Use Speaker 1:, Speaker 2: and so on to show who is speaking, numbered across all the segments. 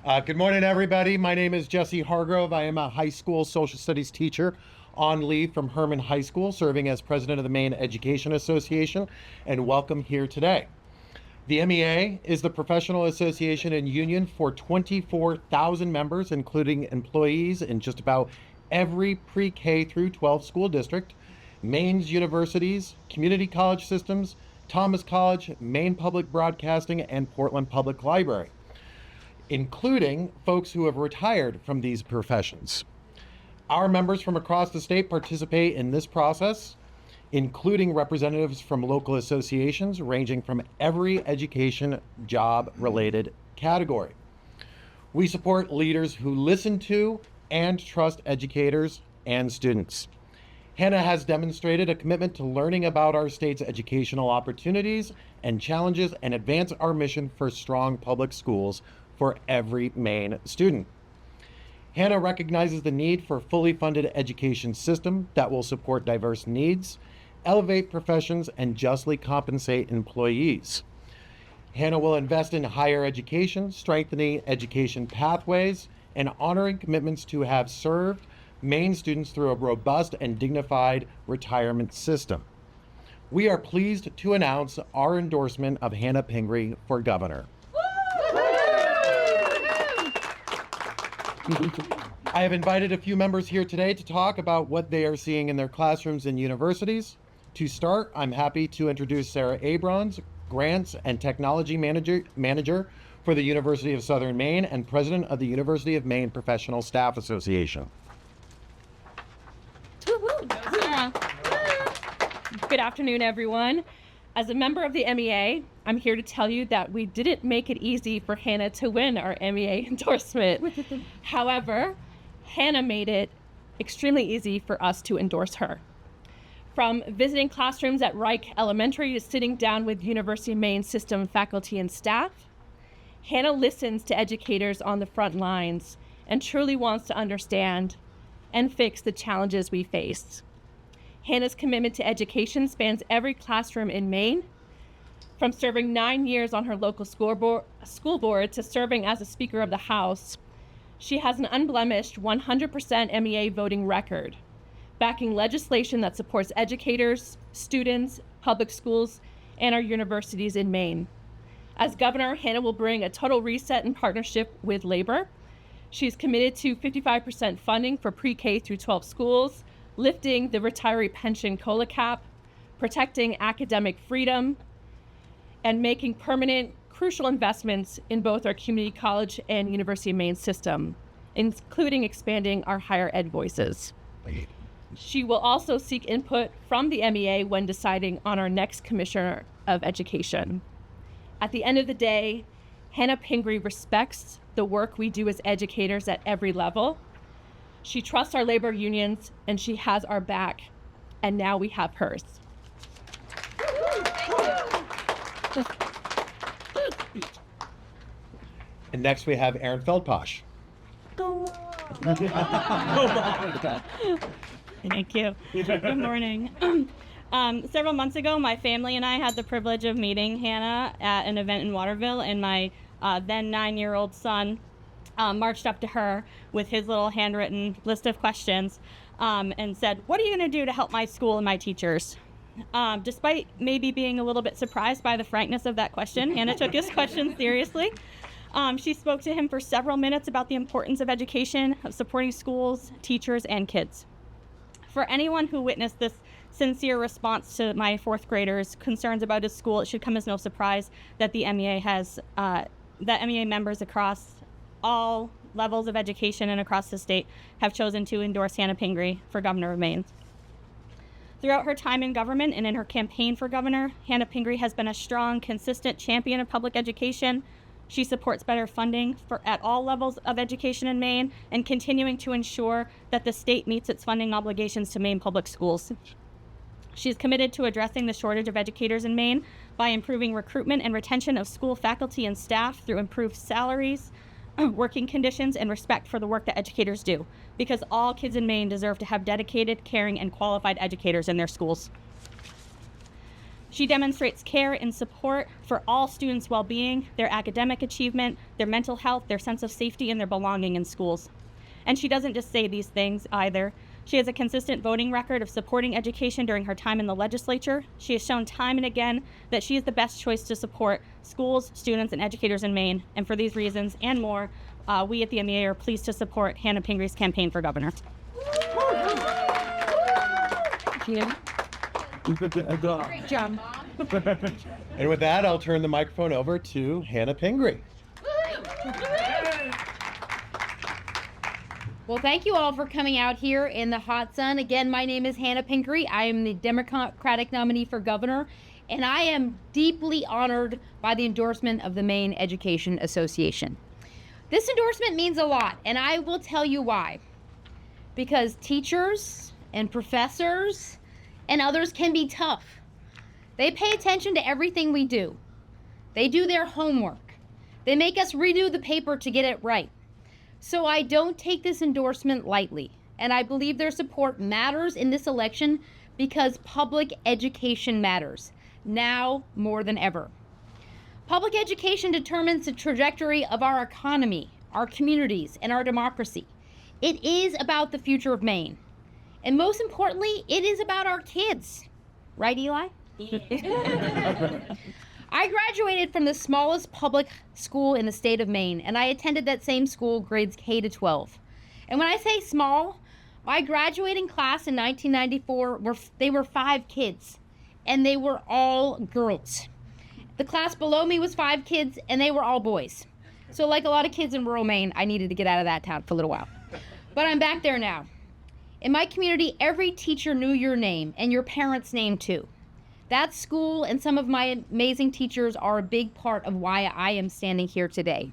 Speaker 1: Good morning, everybody. My name is Jesse Hargrove. I am a high school social studies teacher on leave from Herman High School, serving as president of the Maine Education Association, and welcome here today. The MEA is the professional association and union for 24,000 members, including employees in just about every pre-K through 12 school district, Maine's universities, community college systems, Thomas College, Maine Public Broadcasting, and Portland Public Library, including folks who have retired from these professions. Our members from across the state participate in this process, including representatives from local associations ranging from every education job-related category. We support leaders who listen to and trust educators and students. Hannah has demonstrated a commitment to learning about our state's educational opportunities and challenges and advance our mission for strong public schools for every Maine student. Hannah recognizes the need for a fully funded education system that will support diverse needs, elevate professions, and justly compensate employees. Hannah will invest in higher education, strengthening education pathways, and honoring commitments to have served Maine students through a robust and dignified retirement system. We are pleased to announce our endorsement of Hannah Pingree for governor. I have invited a few members here today to talk about what they are seeing in their classrooms and universities. To start, I'm happy to introduce Sara Abronze, Grants and Technology Manager for the University of Southern Maine and President of the University of Maine Professional Staff Association.
Speaker 2: Good afternoon, everyone. As a member of the MEA, I'm here to tell you that we didn't make it easy for Hannah to win our MEA endorsement. However, Hannah made it extremely easy for us to endorse her. From visiting classrooms at Reich Elementary to sitting down with University of Maine system faculty and staff, Hannah listens to educators on the front lines and truly wants to understand and fix the challenges we face. Hannah's commitment to education spans every classroom in Maine, from serving 9 years on her local school board to serving as a Speaker of the House. She has an unblemished 100% MEA voting record, backing legislation that supports educators, students, public schools, and our universities in Maine. As governor, Hannah will bring a total reset in partnership with labor. She's committed to 55% funding for pre-K through 12 schools, lifting the retiree pension COLA cap, protecting academic freedom, and making permanent, crucial investments in both our community college and University of Maine system, including expanding our higher ed voices. She will also seek input from the MEA when deciding on our next Commissioner of Education. At the end of the day, Hannah Pingree respects the work we do as educators at every level. She trusts our labor unions, and she has our back, and now we have hers.
Speaker 1: And next we have Erin Feldpausch.
Speaker 3: Thank you. Good morning. Several months ago, my family and I had the privilege of meeting Hannah at an event in Waterville, and my then 9-year-old son marched up to her with his little handwritten list of questions and said, "What are you going to do to help my school and my teachers?" Despite maybe being a little bit surprised by the frankness of that question, Hannah took his question seriously. She spoke to him for several minutes about the importance of education, of supporting schools, teachers, and kids. For anyone who witnessed this sincere response to my fourth grader's concerns about his school, it should come as no surprise that the MEA members across all levels of education and across the state have chosen to endorse Hannah Pingree for governor of Maine. Throughout her time in government and in her campaign for governor, Hannah Pingree has been a strong, consistent champion of public education. She supports better funding at all levels of education in Maine and continuing to ensure that the state meets its funding obligations to Maine public schools. She's committed to addressing the shortage of educators in Maine by improving recruitment and retention of school faculty and staff through improved salaries, working conditions, and respect for the work that educators do, because all kids in Maine deserve to have dedicated, caring, and qualified educators in their schools. She demonstrates care and support for all students' well-being, their academic achievement, their mental health, their sense of safety, and their belonging in schools. And she doesn't just say these things either. She has a consistent voting record of supporting education during her time in the legislature. She has shown time and again that she is the best choice to support schools, students, and educators in Maine. And for these reasons and more, we at the MEA are pleased to support Hannah Pingree's campaign for governor.
Speaker 2: Great job.
Speaker 1: And with that, I'll turn the microphone over to Hannah Pingree.
Speaker 4: Well, thank you all for coming out here in the hot sun. Again, my name is Hannah Pingree. I am the Democratic nominee for governor, and I am deeply honored by the endorsement of the Maine Education Association. This endorsement means a lot, and I will tell you why. Because teachers and professors and others can be tough. They pay attention to everything we do. They do their homework. They make us redo the paper to get it right. So I don't take this endorsement lightly, and I believe their support matters in this election because public education matters, now more than ever. Public education determines the trajectory of our economy, our communities, and our democracy. It is about the future of Maine. And most importantly, it is about our kids. Right, Eli? I graduated from the smallest public school in the state of Maine, and I attended that same school grades K to 12. And when I say small, my graduating class in 1994, they were 5 kids, and they were all girls. The class below me was 5 kids, and they were all boys. So like a lot of kids in rural Maine, I needed to get out of that town for a little while. But I'm back there now. In my community, every teacher knew your name, and your parents' name too. That school and some of my amazing teachers are a big part of why I am standing here today.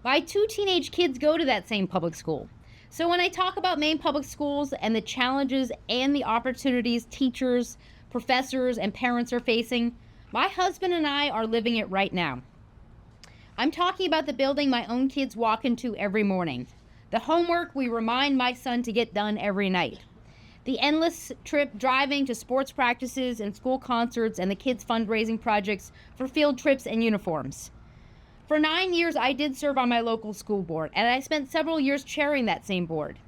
Speaker 4: My 2 teenage kids go to that same public school. So when I talk about Maine public schools and the challenges and the opportunities teachers, professors, and parents are facing, my husband and I are living it right now. I'm talking about the building my own kids walk into every morning. The homework we remind my son to get done every night. The endless trip driving to sports practices and school concerts and the kids' fundraising projects for field trips and uniforms. For 9 years, I did serve on my local school board, and I spent several years chairing that same board.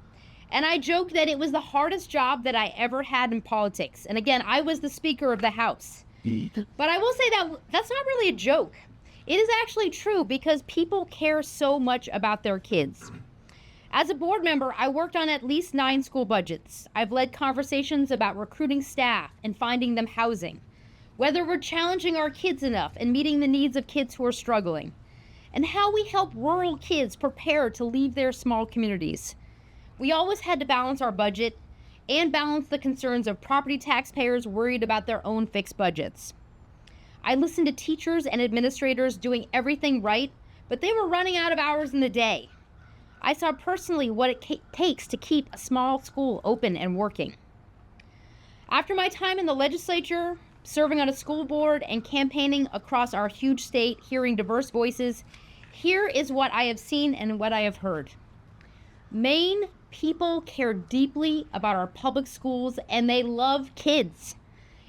Speaker 4: And I joked that it was the hardest job that I ever had in politics. And again, I was the Speaker of the House. But I will say that that's not really a joke. It is actually true because people care so much about their kids. As a board member, I worked on at least 9 school budgets. I've led conversations about recruiting staff and finding them housing, whether we're challenging our kids enough and meeting the needs of kids who are struggling, and how we help rural kids prepare to leave their small communities. We always had to balance our budget and balance the concerns of property taxpayers worried about their own fixed budgets. I listened to teachers and administrators doing everything right, but they were running out of hours in the day. I saw personally what it takes to keep a small school open and working. After my time in the legislature, serving on a school board, and campaigning across our huge state, hearing diverse voices, here is what I have seen and what I have heard. Maine people care deeply about our public schools, and they love kids.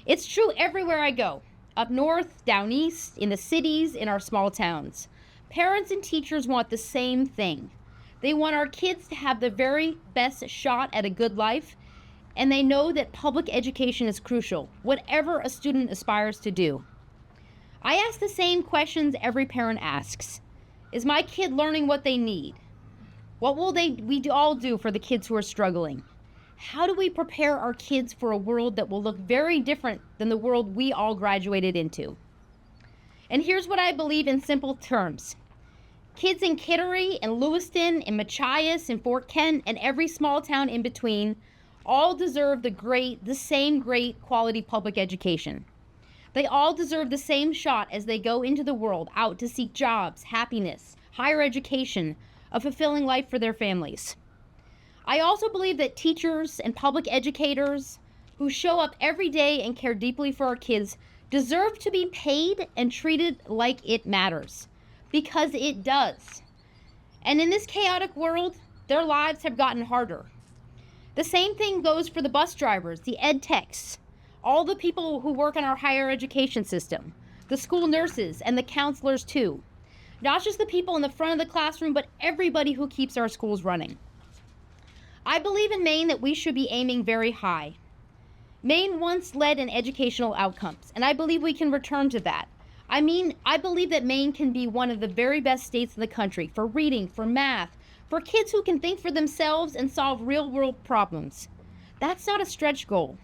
Speaker 4: It's true everywhere I go, up north, down east, in the cities, in our small towns. Parents and teachers want the same thing. They want our kids to have the very best shot at a good life, and they know that public education is crucial, whatever a student aspires to do. I ask the same questions every parent asks. Is my kid learning what they need? What will we all do for the kids who are struggling? How do we prepare our kids for a world that will look very different than the world we all graduated into? And here's what I believe in simple terms. Kids in Kittery and Lewiston and Machias and Fort Kent and every small town in between all deserve the same great quality public education. They all deserve the same shot as they go into the world out to seek jobs, happiness, higher education, a fulfilling life for their families. I also believe that teachers and public educators who show up every day and care deeply for our kids deserve to be paid and treated like it matters. Because it does. And in this chaotic world, their lives have gotten harder. The same thing goes for the bus drivers, the ed techs, all the people who work in our higher education system, the school nurses and the counselors too. Not just the people in the front of the classroom, but everybody who keeps our schools running. I believe in Maine that we should be aiming very high. Maine once led in educational outcomes, and I believe we can return to that. I believe that Maine can be one of the very best states in the country for reading, for math, for kids who can think for themselves and solve real-world problems. That's not a stretch goal.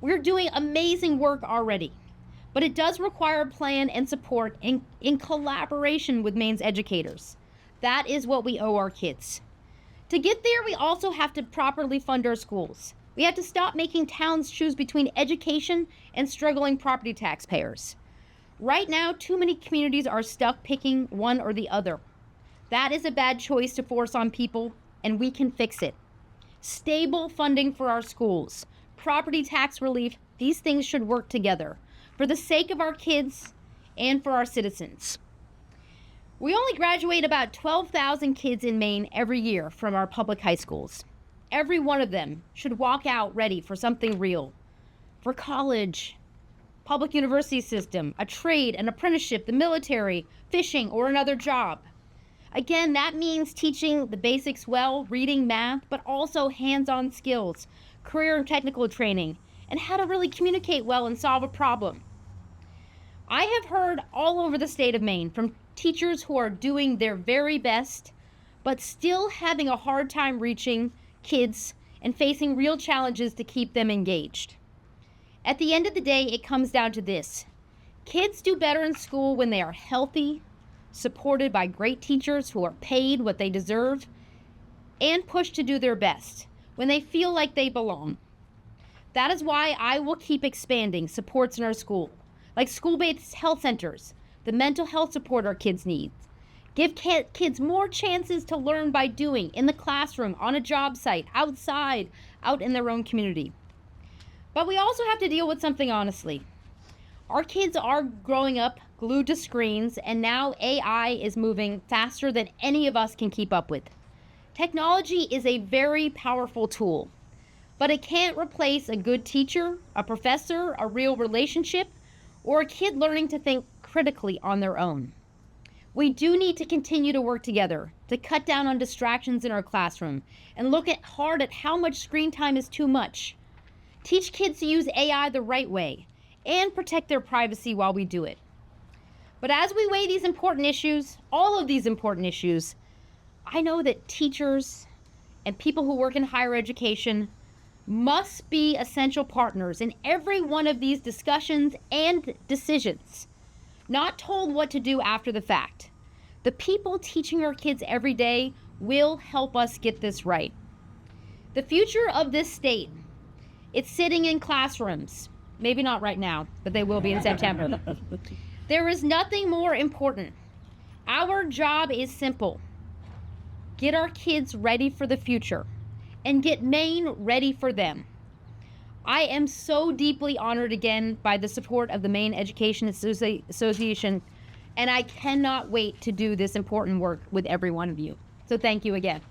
Speaker 4: We're doing amazing work already, but it does require a plan and support in collaboration with Maine's educators. That is what we owe our kids. To get there, we also have to properly fund our schools. We have to stop making towns choose between education and struggling property taxpayers. Right now, too many communities are stuck picking one or the other. That is a bad choice to force on people, and we can fix it. Stable funding for our schools, property tax relief, these things should work together for the sake of our kids and for our citizens. We only graduate about 12,000 kids in Maine every year from our public high schools. Every one of them should walk out ready for something real, for college, public university system, a trade, an apprenticeship, the military, fishing, or another job. Again, that means teaching the basics well, reading, math, but also hands-on skills, career and technical training, and how to really communicate well and solve a problem. I have heard all over the state of Maine from teachers who are doing their very best, but still having a hard time reaching kids and facing real challenges to keep them engaged. At the end of the day, it comes down to this. Kids do better in school when they are healthy, supported by great teachers who are paid what they deserve, and pushed to do their best when they feel like they belong. That is why I will keep expanding supports in our school, like school-based health centers, the mental health support our kids need. Give kids more chances to learn by doing, in the classroom, on a job site, outside, out in their own community. But we also have to deal with something honestly. Our kids are growing up glued to screens, and now AI is moving faster than any of us can keep up with. Technology is a very powerful tool, but it can't replace a good teacher, a professor, a real relationship, or a kid learning to think critically on their own. We do need to continue to work together to cut down on distractions in our classroom and look hard at how much screen time is too much. Teach kids to use AI the right way and protect their privacy while we do it. But as we weigh these important issues, all of these important issues, I know that teachers and people who work in higher education must be essential partners in every one of these discussions and decisions, not told what to do after the fact. The people teaching our kids every day will help us get this right. The future of this state, it's sitting in classrooms. Maybe not right now, but they will be in September. There is nothing more important. Our job is simple. Get our kids ready for the future and get Maine ready for them. I am so deeply honored again by the support of the Maine Education Association, and I cannot wait to do this important work with every one of you. So thank you again.